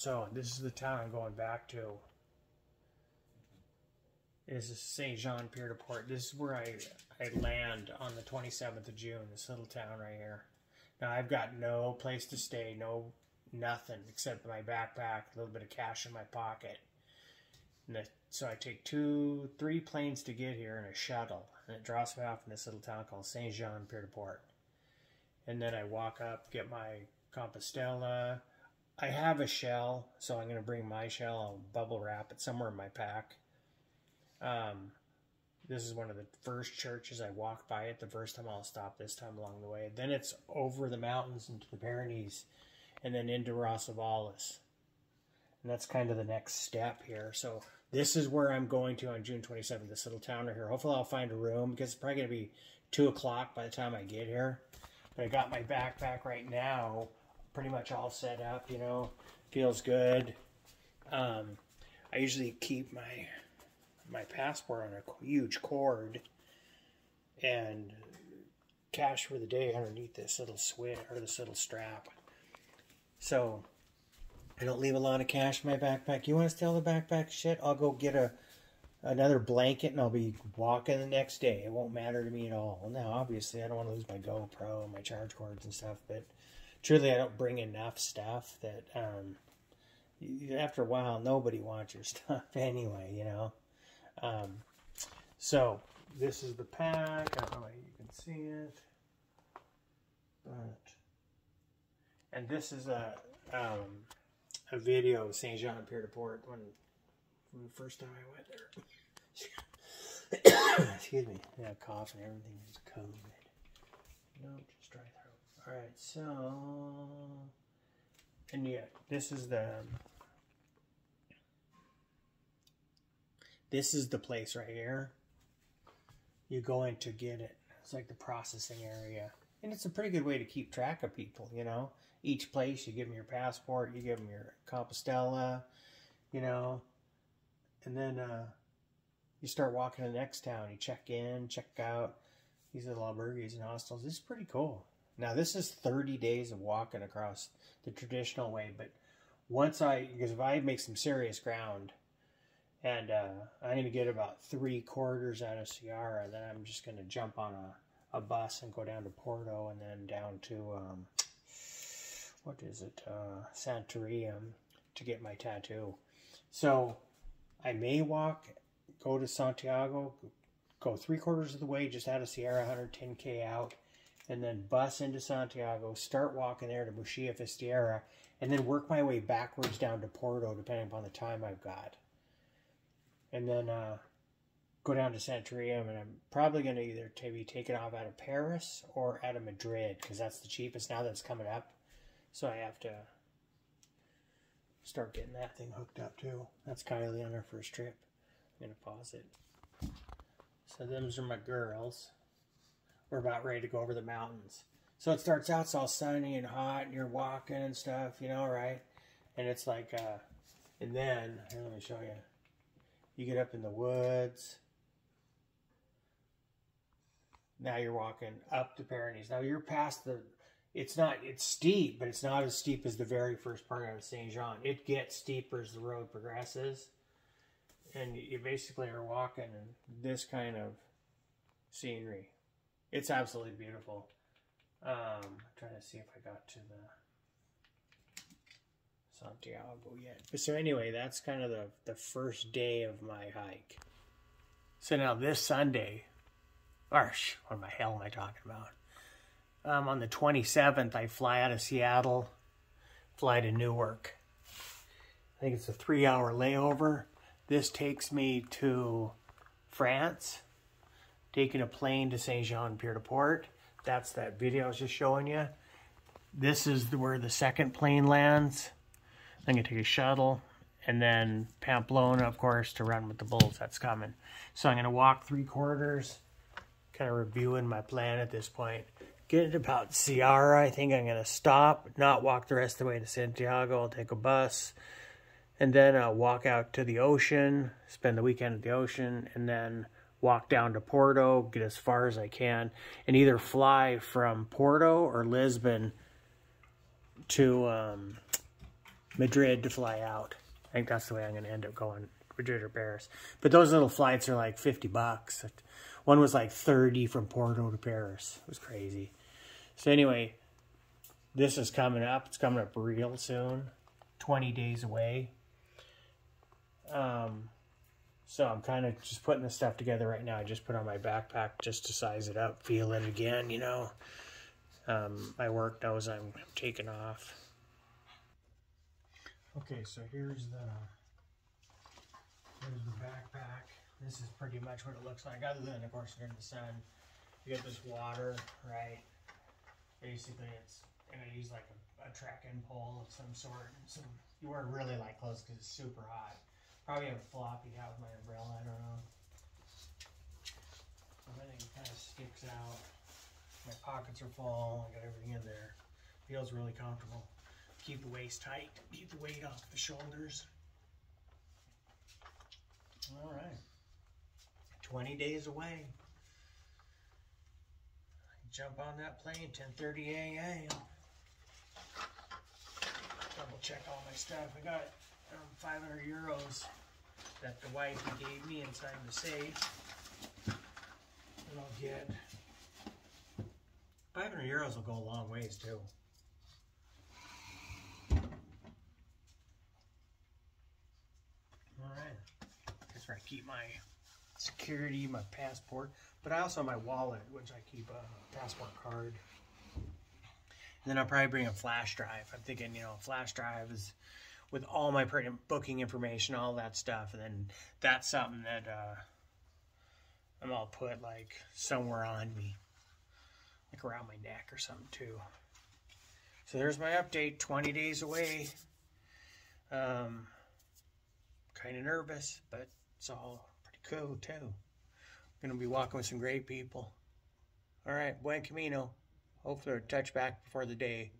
So this is the town I'm going back to. This is Saint Jean Pier de Port. This is where I land on the 27th of June, this little town right here. Now I've got no place to stay, nothing except my backpack, a little bit of cash in my pocket. So I take 3 planes to get here and a shuttle, and it drops me off in this little town called Saint Jean Pier de Port. And then I walk up, get my Compostela. I have a shell, so I'm going to bring my shell. I'll bubble wrap it somewhere in my pack. This is one of the first churches I walked by it. The first time I'll stop this time along the way. Then it's over the mountains into the Pyrenees, and then into Rossavalis. And that's kind of the next step here. So this is where I'm going to on June 27th, this little town right here. Hopefully I'll find a room, because it's probably going to be 2 o'clock by the time I get here. But I got my backpack right now pretty much all set up, you know. Feels good. I usually keep my passport on a huge cord and cash for the day underneath this little switch or this little strap. So I don't leave a lot of cash in my backpack. You want to steal the backpack shit? I'll go get another blanket and I'll be walking the next day. It won't matter to me at all. Now, obviously, I don't want to lose my GoPro and my charge cords and stuff, but truly, I don't bring enough stuff that after a while, nobody wants your stuff anyway, you know. So this is the pack. I don't know if you can see it, but and this is a video of Saint Jean Pier de Port from the first time I went there. Excuse me. Yeah, cough and everything is COVID. No, just dry throat. All right, so and yeah, this is the place right here. You go in to get it. It's like the processing area. And it's a pretty good way to keep track of people, you know. Each place, you give them your passport, you give them your Compostela, you know. And then you start walking to the next town. You check in, check out. These are the albergues and hostels. This is pretty cool. Now, this is 30 days of walking across the traditional way. But because if I make some serious ground, and I'm going to get about 3/4 out of Sierra. Then I'm just going to jump on a bus and go down to Porto and then down to, Santorium to get my tattoo. So I may go to Santiago, go 3/4 of the way just out of Sierra, 110K out, and then bus into Santiago, start walking there to Muxia Fisterra, and then work my way backwards down to Porto depending upon the time I've got. And then go down to Santorium, and I'm probably going to either be taken off out of Paris or out of Madrid, because that's the cheapest now that's coming up. So I have to start getting that thing hooked up too. That's Kylie on her first trip. I'm going to pause it. So those are my girls. We're about ready to go over the mountains. So it starts out, it's all sunny and hot, and you're walking and stuff, you know, right? And it's like, and then, here, let me show you. You get up in the woods. Now you're walking up the Pyrenees. Now you're past it's steep, but it's not as steep as the very first part of Saint Jean. It gets steeper as the road progresses. And you basically are walking in this kind of scenery. It's absolutely beautiful. I'm trying to see if I got to the Santiago yet. But so anyway, that's kind of the first day of my hike. So now this Sunday, what the hell am I talking about? On the 27th, I fly out of Seattle, fly to Newark. I think it's a 3-hour layover. This takes me to France, taking a plane to Saint Jean Pier de Port. That's that video I was just showing you. This is where the second plane lands. I'm going to take a shuttle, and then Pamplona, of course, to run with the bulls. That's coming. So I'm going to walk 3/4, kind of reviewing my plan at this point. Get about Sierra, I think I'm going to stop, not walk the rest of the way to Santiago. I'll take a bus, and then I'll walk out to the ocean, spend the weekend at the ocean, and then walk down to Porto, get as far as I can, and either fly from Porto or Lisbon to Madrid to fly out. I think that's the way I'm going to end up going, Madrid or Paris. But those little flights are like $50. One was like 30 from Porto to Paris. It was crazy. So anyway, this is coming up. It's coming up real soon. 20 days away. So I'm kind of just putting this stuff together right now. I just put on my backpack just to size it up, feel it again, you know. My work knows I'm taking off. Okay, so here's the backpack. This is pretty much what it looks like, other than, of course, in the sun. You get this water, right? Basically, I'm going to use like a trekking pole of some sort. You wear really light clothes because it's super hot. Probably have a floppy hat with my umbrella, I don't know. Everything kind of sticks out. My pockets are full, I got everything in there. Feels really comfortable. Keep the waist tight, keep the weight off the shoulders. All right, 20 days away. Jump on that plane, 10:30 a.m. Double check all my stuff. I got 500 euros that the wife gave me inside the safe. And I'll get 500 euros will go a long ways too. All right, that's where I keep my security, my passport, but I also have my wallet, which I keep a passport card. And then I'll probably bring a flash drive. I'm thinking, you know, a flash drive is with all my booking information, all that stuff, and then that's something that I'm all put like somewhere on me, like around my neck or something too. So there's my update. 20 days away. Kind of nervous, but it's all pretty cool too. I'm gonna be walking with some great people. All right, buen camino. Hopefully I'll touch back before the day.